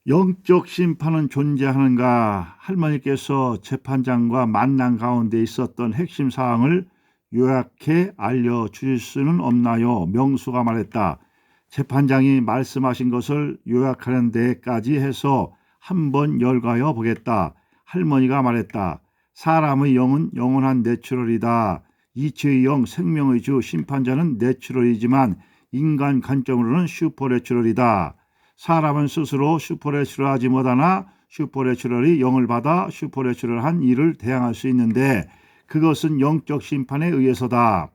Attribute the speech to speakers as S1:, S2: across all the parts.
S1: 영적 심판은 존재하는가? 할머니께서 재판장과 만난 가운데 있었던 핵심 사항을 요약해 알려주실 수는 없나요? 명수가 말했다. 재판장이 말씀하신 것을 요약하는 데까지 해서 한번 열가여 보겠다. 할머니가 말했다. 사람의 영은 영원한 내추럴이다. 이치의 영, 생명의 주, 심판자는 내추럴이지만 인간 관점으로는 슈퍼내추럴이다. 사람은 스스로 슈퍼내추럴하지 못하나 슈퍼내추럴이 영을 받아 슈퍼내추럴한 일을 대항할 수 있는데 그것은 영적 심판에 의해서다.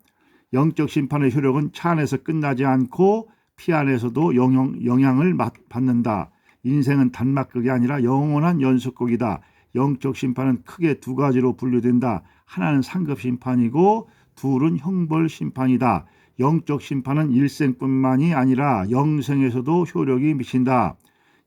S1: 영적 심판의 효력은 차 안에서 끝나지 않고 피 안에서도 영향을 받는다. 인생은 단막극이 아니라 영원한 연속극이다. 영적 심판은 크게 두 가지로 분류된다. 하나는 상급 심판이고 둘은 형벌 심판이다. 영적 심판은 일생뿐만이 아니라 영생에서도 효력이 미친다.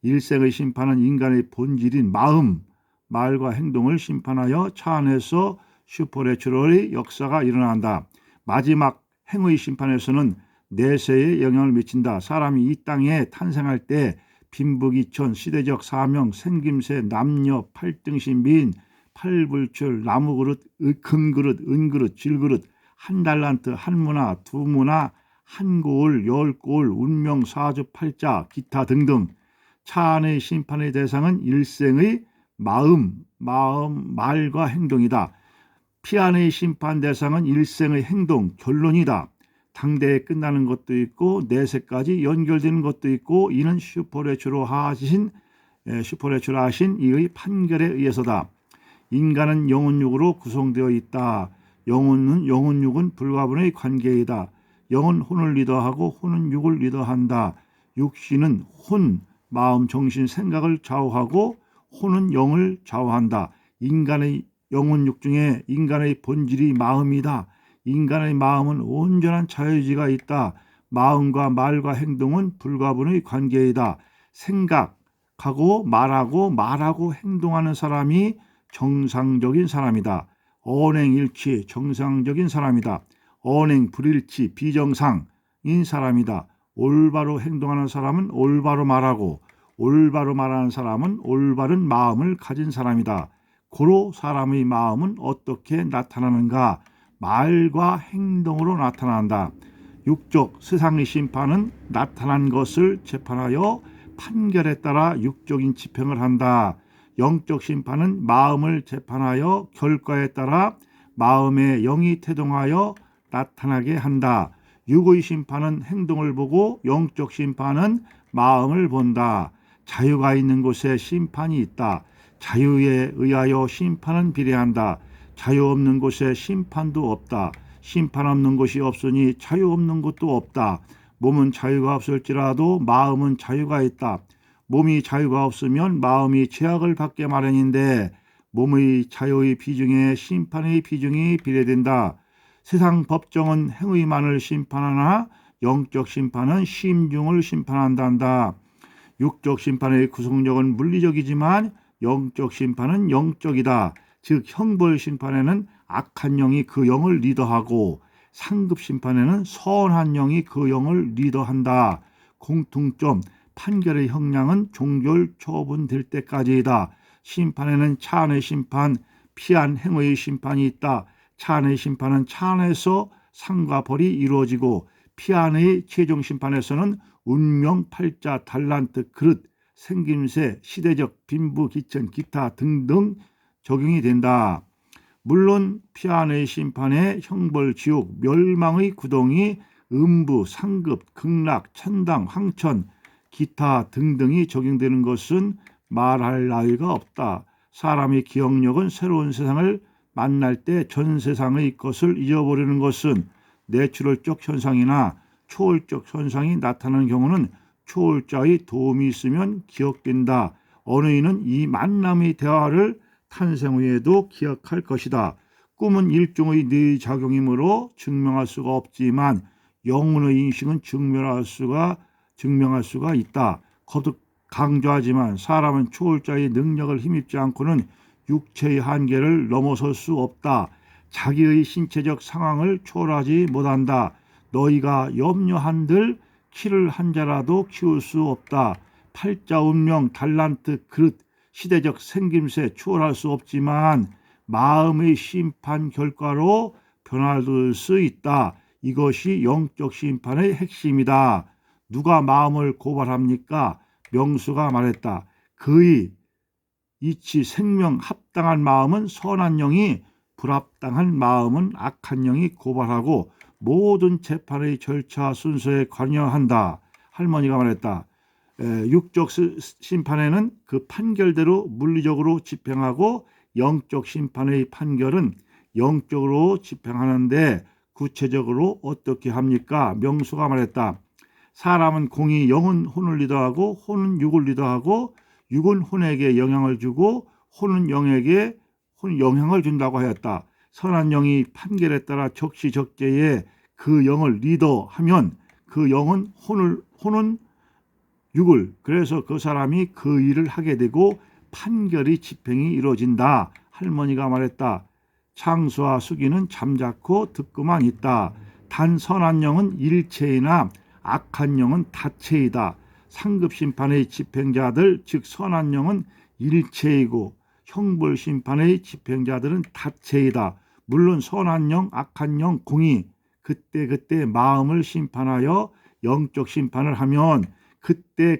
S1: 일생의 심판은 인간의 본질인 마음, 말과 행동을 심판하여 차 안에서 슈퍼내추럴의 역사가 일어난다. 마지막 행의 심판에서는 내세에 영향을 미친다. 사람이 이 땅에 탄생할 때 빈부귀천, 시대적 사명, 생김새, 남녀, 팔등신비인, 팔불출, 나무그릇, 금그릇, 은그릇, 질그릇, 한 달란트, 한 문화, 두 문화, 한 고을, 열 고을, 운명, 사주, 팔자, 기타 등등. 차 안의 심판의 대상은 일생의 마음, 말과 행동이다. 피 안의 심판 대상은 일생의 행동, 결론이다. 당대에 끝나는 것도 있고 내세까지 연결되는 것도 있고 이는 슈퍼내추럴하신 이의 판결에 의해서다. 인간은 영혼육으로 구성되어 있다. 영혼육은 불가분의 관계이다. 영은 혼을 리더하고 혼은 육을 리더한다. 육신은 혼, 마음, 정신, 생각을 좌우하고 혼은 영을 좌우한다. 인간의 영혼육 중에 인간의 본질이 마음이다. 인간의 마음은 온전한 자유의지가 있다. 마음과 말과 행동은 불가분의 관계이다. 생각하고 말하고 행동하는 사람이 정상적인 사람이다. 언행일치 정상적인 사람이다. 언행 불일치 비정상인 사람이다. 올바로 행동하는 사람은 올바로 말하고 올바로 말하는 사람은 올바른 마음을 가진 사람이다. 고로 사람의 마음은 어떻게 나타나는가? 말과 행동으로 나타난다. 육적 세상의 심판은 나타난 것을 재판하여 판결에 따라 육적인 집행을 한다. 영적 심판은 마음을 재판하여 결과에 따라 마음의 영이 태동하여 나타나게 한다. 육의 심판은 행동을 보고 영적 심판은 마음을 본다. 자유가 있는 곳에 심판이 있다. 자유에 의하여 심판은 비례한다. 자유 없는 곳에 심판도 없다. 심판 없는 곳이 없으니 자유 없는 곳도 없다. 몸은 자유가 없을지라도 마음은 자유가 있다. 몸이 자유가 없으면 마음이 제약을 받게 마련인데 몸의 자유의 비중에 심판의 비중이 비례된다. 세상 법정은 행위만을 심판하나 영적 심판은 심중을 심판한단다. 육적 심판의 구속력은 물리적이지만 영적 심판은 영적이다. 즉 형벌 심판에는 악한 영이 그 영을 리더하고 상급 심판에는 선한 영이 그 영을 리더한다. 공통점 판결의 형량은 종결 처분될 때까지이다. 심판에는 차 안의 심판, 피한 행위의 심판이 있다. 차 안의 심판은 차 안에서 상과 벌이 이루어지고 피 안의 최종 심판에서는 운명, 팔자, 달란트, 그릇, 생김새, 시대적 빈부, 기천, 기타 등등 적용이 된다. 물론 피 안의 심판에 형벌, 지옥, 멸망의 구덩이, 음부, 상급, 극락, 천당, 황천, 기타 등등이 적용되는 것은 말할 나위가 없다. 사람의 기억력은 새로운 세상을 만날 때 전 세상의 것을 잊어버리는 것은 내추럴적 현상이나 초월적 현상이 나타나는 경우는 초월자의 도움이 있으면 기억된다. 언어인은 이 만남의 대화를 탄생 후에도 기억할 것이다. 꿈은 일종의 뇌작용이므로 증명할 수가 없지만 영혼의 인식은 증명할 수가 있다. 거듭 강조하지만 사람은 초월자의 능력을 힘입지 않고는 육체의 한계를 넘어설 수 없다. 자기의 신체적 상황을 초월하지 못한다. 너희가 염려한들 키를 한 자라도 키울 수 없다. 팔자, 운명, 달란트, 그릇, 시대적 생김새 추월할 수 없지만 마음의 심판 결과로 변화될 수 있다. 이것이 영적 심판의 핵심이다. 누가 마음을 고발합니까? 명수가 말했다. 그의 이치 생명 합당한 마음은 선한 영이, 불합당한 마음은 악한 영이 고발하고 모든 재판의 절차 순서에 관여한다. 할머니가 말했다. 육적 심판에는 그 판결대로 물리적으로 집행하고 영적 심판의 판결은 영적으로 집행하는데 구체적으로 어떻게 합니까? 명수가 말했다. 사람은 공이 영은 혼을 리더하고 혼은 육을 리더하고 육은 혼에게 영향을 주고 혼은 영에게 영향을 준다고 하였다. 선한 영이 판결에 따라 적시적재에 그 영을 리더하면 그 영은 혼은 육을, 그래서 그 사람이 그 일을 하게 되고 판결이 집행이 이루어진다. 할머니가 말했다. 창수와 수기는 잠자코 듣고만 있다. 단 선한 영은 일체이나 악한 영은 다체이다. 상급심판의 집행자들, 즉 선한 영은 일체이고 형벌심판의 집행자들은 다체이다. 물론 선한 영, 악한 영, 공이 그때그때 마음을 심판하여 영적 심판을 하면 그때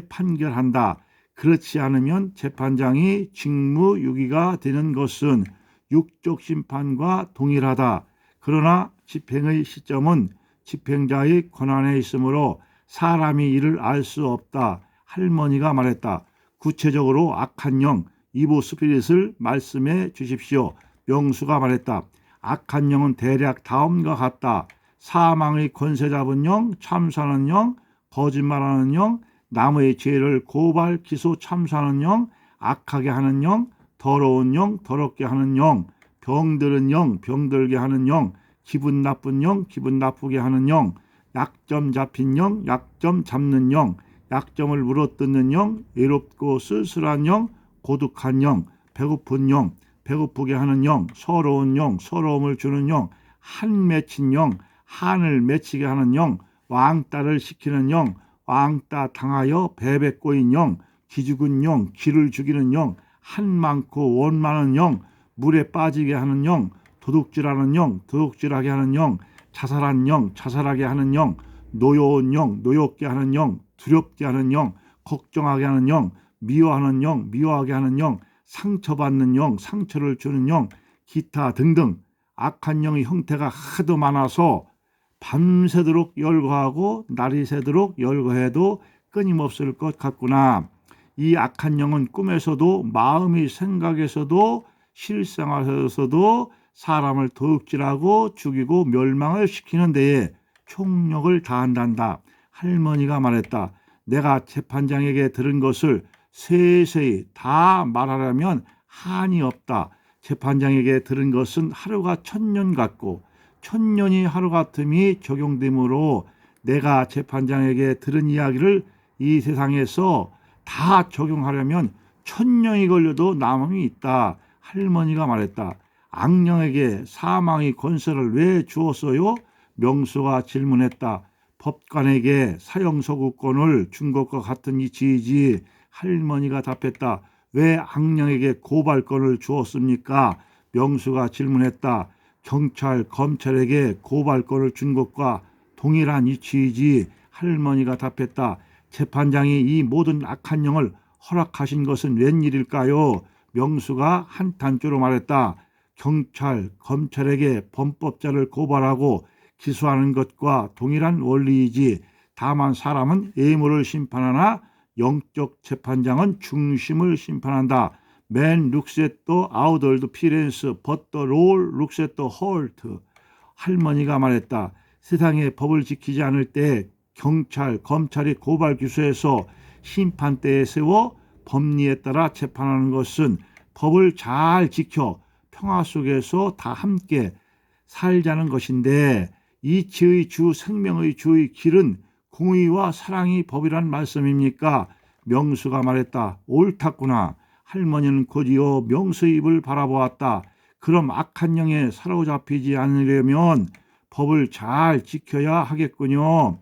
S1: 판결한다. 그렇지 않으면 재판장이 직무유기가 되는 것은 육적 심판과 동일하다. 그러나 집행의 시점은 집행자의 권한에 있으므로 사람이 이를 알 수 없다. 할머니가 말했다. 구체적으로 악한 영, 이브 스피릿을 말씀해 주십시오. 명수가 말했다. 악한 영은 대략 다음과 같다. 사망의 권세 잡은 영, 참사하는 영, 거짓말하는 영, 남의 죄를 고발, 기소, 참사하는 영, 악하게 하는 영, 더러운 영, 더럽게 하는 영, 병들은 영, 병들게 하는 영, 기분 나쁜 영, 기분 나쁘게 하는 영, 약점 잡힌 영, 약점 잡는 영, 약점을 물어뜯는 영, 외롭고 쓸쓸한 영, 고독한 영, 배고픈 영, 배고프게 하는 영, 서러운 영, 서러움을 주는 영, 한 맺힌 영, 한을 맺히게 하는 영, 왕따를 시키는 영, 왕따 당하여 배배 꼬인 영, 기죽은 영, 기를 죽이는 영, 한 많고 원 많은 영, 물에 빠지게 하는 영, 도둑질하는 영, 도둑질하게 하는 영, 자살한 영, 자살하게 하는 영, 노여운 영, 노엽게 하는 영, 두렵게 하는 영, 걱정하게 하는 영, 미워하는 영, 미워하게 하는 영, 상처받는 영, 상처를 주는 영, 기타 등등 악한 영의 형태가 하도 많아서 밤새도록 열거하고 날이 새도록 열거해도 끊임없을 것 같구나. 이 악한 영은 꿈에서도 마음의 생각에서도 실생활에서도 사람을 도둑질하고 죽이고 멸망을 시키는 데에 총력을 다한단다. 할머니가 말했다. 내가 재판장에게 들은 것을 세세히 다 말하려면 한이 없다. 재판장에게 들은 것은 하루가 천년 같고 천년이 하루 같음이 적용되므로 내가 재판장에게 들은 이야기를 이 세상에서 다 적용하려면 천년이 걸려도 남음이 있다. 할머니가 말했다. 악령에게 사망의 권세를 왜 주었어요? 명수가 질문했다. 법관에게 사형서구권을 준 것과 같은 이치이지. 할머니가 답했다. 왜 악령에게 고발권을 주었습니까? 명수가 질문했다. 경찰, 검찰에게 고발권을 준 것과 동일한 이치이지. 할머니가 답했다. 재판장이 이 모든 악한 영을 허락하신 것은 웬일일까요? 명수가 한탄조로 말했다. 경찰, 검찰에게 범법자를 고발하고 기소하는 것과 동일한 원리이지. 다만 사람은 예물을 심판하나 영적 재판장은 중심을 심판한다. Man looks at the outward appearance, but the Lord looks at the heart. 할머니가 말했다. 세상의 법을 지키지 않을 때 경찰, 검찰이 고발 기소해서 심판대에 세워 법리에 따라 재판하는 것은 법을 잘 지켜 평화 속에서 다 함께 살자는 것인데 이치의 주, 생명의 주의 길은 공의와 사랑이 법이란 말씀입니까? 명수가 말했다. 옳았구나. 할머니는 곧이어 명수의 입을 바라보았다. 그럼 악한 영에 사로잡히지 않으려면 법을 잘 지켜야 하겠군요.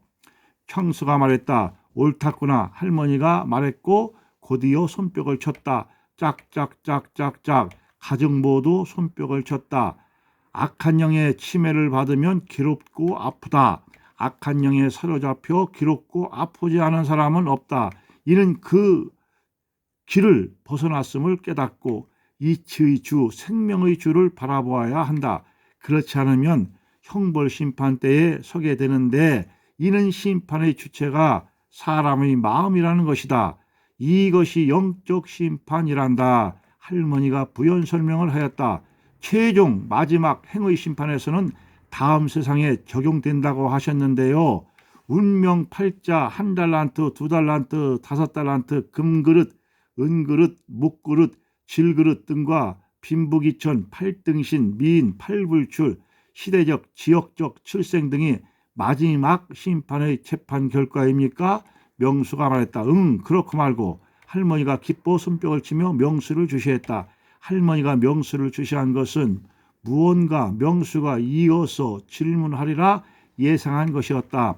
S1: 청수가 말했다. 옳았구나 할머니가 말했고 곧이어 손뼉을 쳤다. 짝짝짝짝짝 가정 모두 손뼉을 쳤다. 악한 영의 침해를 받으면 괴롭고 아프다. 악한 영에 사로잡혀 괴롭고 아프지 않은 사람은 없다. 이는 그 길을 벗어났음을 깨닫고 이치의 주 생명의 주를 바라보아야 한다. 그렇지 않으면 형벌 심판 때에 서게 되는데 이는 심판의 주체가 사람의 마음이라는 것이다. 이것이 영적 심판이란다. 할머니가 부연 설명을 하였다. 최종 마지막 행의 심판에서는 다음 세상에 적용된다고 하셨는데요. 운명 팔자, 1달란트, 2달란트, 5달란트, 금그릇, 은그릇, 목그릇, 질그릇 등과 빈부귀천, 팔등신, 미인, 팔불출, 시대적, 지역적 출생 등이 마지막 심판의 재판 결과입니까? 명수가 말했다. 그렇고 말고. 할머니가 기뻐 손뼉을 치며 명수를 주시했다. 할머니가 명수를 주시한 것은 무언가 명수가 이어서 질문하리라 예상한 것이었다.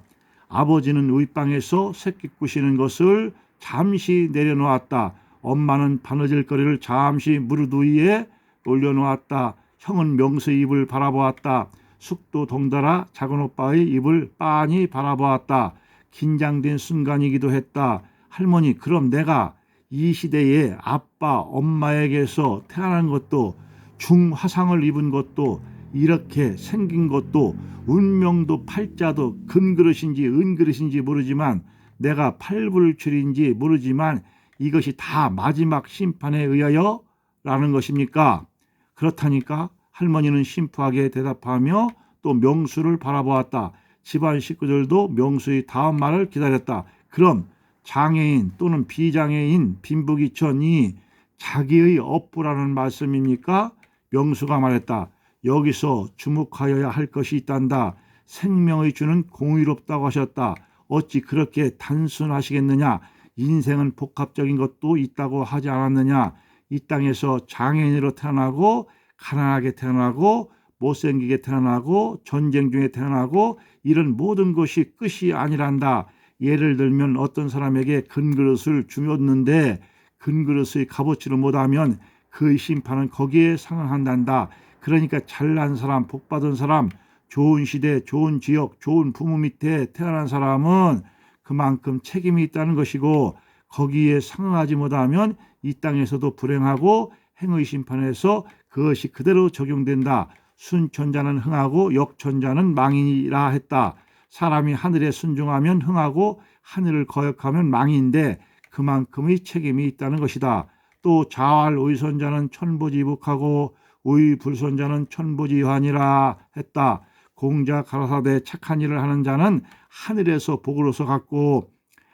S1: 아버지는 윗방에서 새끼 꾸시는 것을 잠시 내려놓았다. 엄마는 바느질거리를 잠시 무릎 위에 올려놓았다. 형은 명수의 입을 바라보았다. 숙도 덩달아 작은 오빠의 입을 빤히 바라보았다. 긴장된 순간이기도 했다. 할머니, 그럼 내가 이 시대에 아빠, 엄마에게서 태어난 것도 중화상을 입은 것도 이렇게 생긴 것도 운명도 팔자도 금그릇인지 은그릇인지 모르지만 내가 팔불출인지 모르지만 이것이 다 마지막 심판에 의하여 라는 것입니까? 그렇다니까. 할머니는 심플하게 대답하며 또 명수를 바라보았다. 집안 식구들도 명수의 다음 말을 기다렸다. 그럼 장애인 또는 비장애인 빈부귀천이 자기의 업보라는 말씀입니까? 명수가 말했다. 여기서 주목하여야 할 것이 있단다. 생명의 주는 공의롭다고 하셨다. 어찌 그렇게 단순하시겠느냐? 인생은 복합적인 것도 있다고 하지 않았느냐? 이 땅에서 장애인으로 태어나고 가난하게 태어나고 못생기게 태어나고 전쟁 중에 태어나고 이런 모든 것이 끝이 아니란다. 예를 들면 어떤 사람에게 금그릇을 주었는데 금그릇의 값어치를 못하면 그의 심판은 거기에 상응한단다. 그러니까 잘난 사람, 복받은 사람, 좋은 시대, 좋은 지역, 좋은 부모 밑에 태어난 사람은 그만큼 책임이 있다는 것이고 거기에 상응하지 못하면 이 땅에서도 불행하고 행의 심판에서 그것이 그대로 적용된다. 순천자는 흥하고 역천자는 망이라 했다. 사람이 하늘에 순종하면 흥하고 하늘을 거역하면 망인데 그만큼의 책임이 있다는 것이다. 또 자활의손자는 천부지북하고 의불손자는 천부지환이라 했다. 공자 가라사대 착한 일을 하는 자는 하늘에서 복으로서 갚고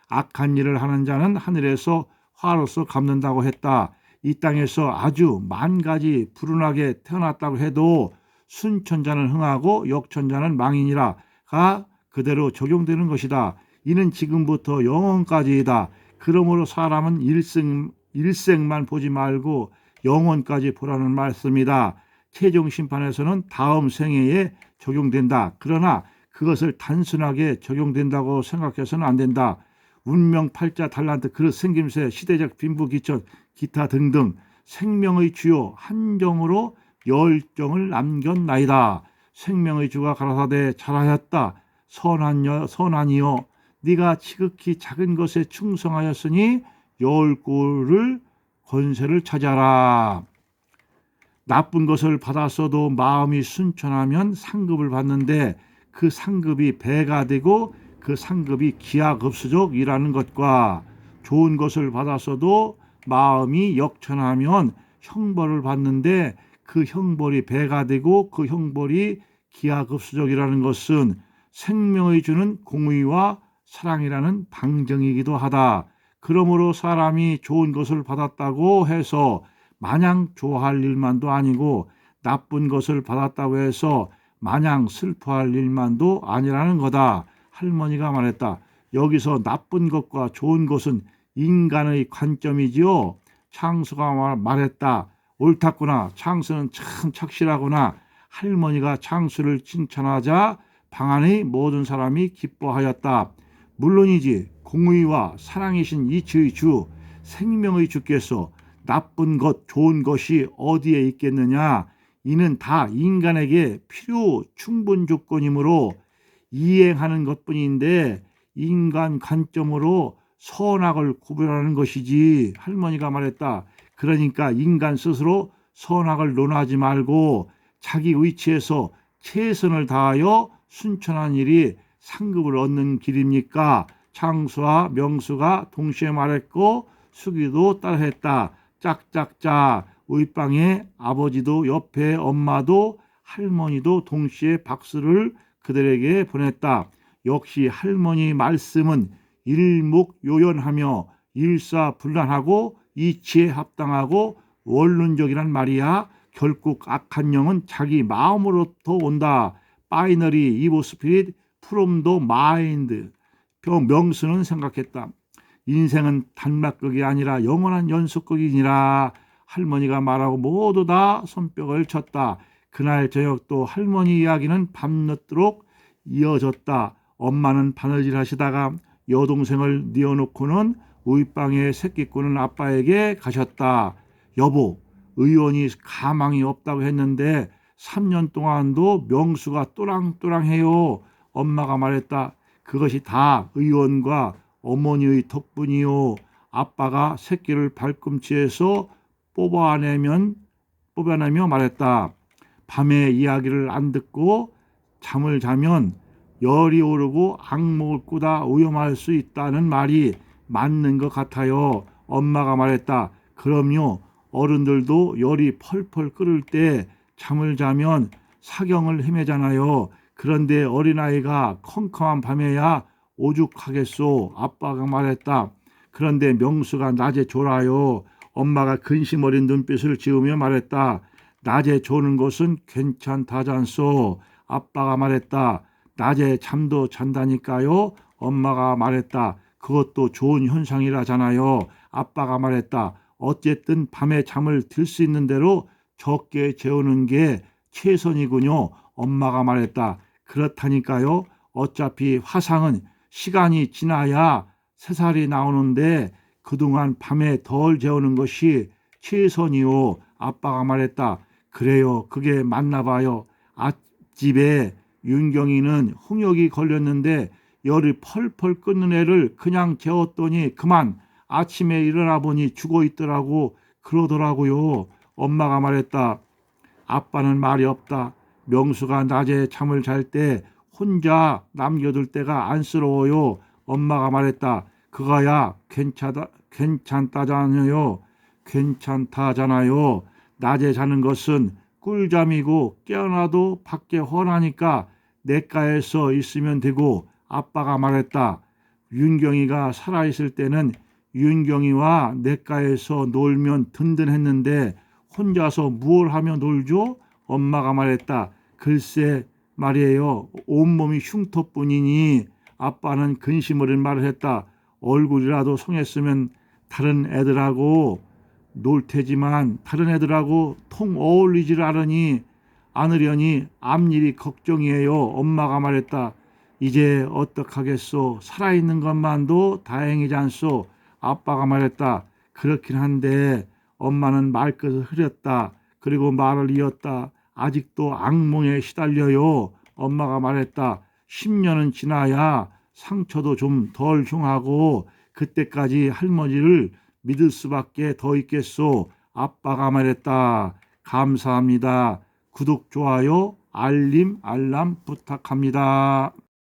S1: 악한 일을 하는 자는 하늘에서 화로서 갚는다고 했다. 이 땅에서 아주 만가지 불운하게 태어났다고 해도 순천자는 흥하고 역천자는 망이니라가 그대로 적용되는 것이다. 이는 지금부터 영원까지이다. 그러므로 사람은 일생만 보지 말고 영원까지 보라는 말씀이다. 최종 심판에서는 다음 생애에 적용된다. 그러나 그것을 단순하게 적용된다고 생각해서는 안 된다. 운명, 팔자, 달란트, 그릇, 생김새, 시대적 빈부귀천, 기타 등등 생명의 주요 한정으로 열정을 남겼나이다. 생명의 주가 가라사대 잘하였다. 선하니여 네가 지극히 작은 것에 충성하였으니 열골을 권세를 차지하라. 나쁜 것을 받았어도 마음이 순천하면 상급을 받는데 그 상급이 배가 되고 그 상급이 기하급수적이라는 것과 좋은 것을 받았어도 마음이 역천하면 형벌을 받는데 그 형벌이 배가 되고 그 형벌이 기하급수적이라는 것은 생명의 주는 공의와 사랑이라는 방정이기도 하다. 그러므로 사람이 좋은 것을 받았다고 해서 마냥 좋아할 일만도 아니고 나쁜 것을 받았다고 해서 마냥 슬퍼할 일만도 아니라는 거다. 할머니가 말했다. 여기서 나쁜 것과 좋은 것은 인간의 관점이지요. 창수가 말했다. 옳았구나. 창수는 참 착실하구나. 할머니가 창수를 칭찬하자 방 안의 모든 사람이 기뻐하였다. 물론이지 공의와 사랑이신 이치의 주 생명의 주께서 나쁜 것 좋은 것이 어디에 있겠느냐, 이는 다 인간에게 필요 충분 조건이므로 이행하는 것뿐인데 인간 관점으로 선악을 구별하는 것이지. 할머니가 말했다. 그러니까 인간 스스로 선악을 논하지 말고 자기 의치에서 최선을 다하여 순천한 일이 상급을 얻는 길입니까? 창수와 명수가 동시에 말했고 수기도 따라했다. 짝짝짝. 의방의 아버지도 옆에 엄마도 할머니도 동시에 박수를 그들에게 보냈다. 역시 할머니 말씀은 일목요연하며 일사불란하고 이치에 합당하고 원론적이란 말이야. 결국 악한 영은 자기 마음으로부터 온다. 바이너리 이보 스피릿 프롬 더 마인드. 명수는 생각했다. 인생은 단막극이 아니라 영원한 연속극이니라. 할머니가 말하고 모두 다 손뼉을 쳤다. 그날 저녁도 할머니 이야기는 밤늦도록 이어졌다. 엄마는 바느질 하시다가 여동생을 뉘어놓고는 우유방에 새끼꾸는 아빠에게 가셨다. 여보, 의원이 가망이 없다고 했는데 3년 동안도 명수가 또랑또랑해요. 엄마가 말했다. 그것이 다 의원과 어머니의 덕분이요. 아빠가 새끼를 발꿈치에서 뽑아내며 말했다. 밤에 이야기를 안 듣고 잠을 자면 열이 오르고 악몽을 꾸다 위험할 수 있다는 말이 맞는 것 같아요. 엄마가 말했다. 그럼요. 어른들도 열이 펄펄 끓을 때 잠을 자면 사경을 헤매잖아요. 그런데 어린아이가 컴컴한 밤에야 오죽하겠소. 아빠가 말했다. 그런데 명수가 낮에 졸아요. 엄마가 근심 어린 눈빛을 지으며 말했다. 낮에 조는 것은 괜찮다잖소. 아빠가 말했다. 낮에 잠도 잔다니까요. 엄마가 말했다. 그것도 좋은 현상이라잖아요. 아빠가 말했다. 어쨌든 밤에 잠을 들 수 있는 대로 적게 재우는 게 최선이군요. 엄마가 말했다. 그렇다니까요. 어차피 화상은 시간이 지나야 새살이 나오는데 그동안 밤에 덜 재우는 것이 최선이요. 아빠가 말했다. 그래요. 그게 맞나 봐요. 앞집에 윤경이는 홍역이 걸렸는데 열이 펄펄 끓는 애를 그냥 재웠더니 그만 아침에 일어나 보니 죽어 있더라고. 그러더라고요. 엄마가 말했다. 아빠는 말이 없다. 명수가 낮에 잠을 잘 때 혼자 남겨둘 때가 안쓰러워요. 엄마가 말했다. 그거야 괜찮다잖아요. 괜찮다잖아요. 낮에 자는 것은 꿀잠이고 깨어나도 밖에 훤하니까 냇가에서 있으면 되고. 아빠가 말했다. 윤경이가 살아있을 때는 윤경이와 냇가에서 놀면 든든했는데 혼자서 무얼 하며 놀죠? 엄마가 말했다. 글쎄 말이에요. 온몸이 흉터뿐이니. 아빠는 근심 어린 말을 했다. 얼굴이라도 송했으면 다른 애들하고 놀 테지만 다른 애들하고 통 어울리질 않으려니 앞일이 걱정이에요. 엄마가 말했다. 이제 어떡하겠소. 살아있는 것만도 다행이지 않소. 아빠가 말했다. 그렇긴 한데. 엄마는 말끝을 흐렸다. 그리고 말을 이었다. 아직도 악몽에 시달려요. 엄마가 말했다. 10년은 지나야 상처도 좀 덜 흉하고 그때까지 할머니를 믿을 수밖에 더 있겠소. 아빠가 말했다. 감사합니다. 구독, 좋아요, 알람 부탁합니다.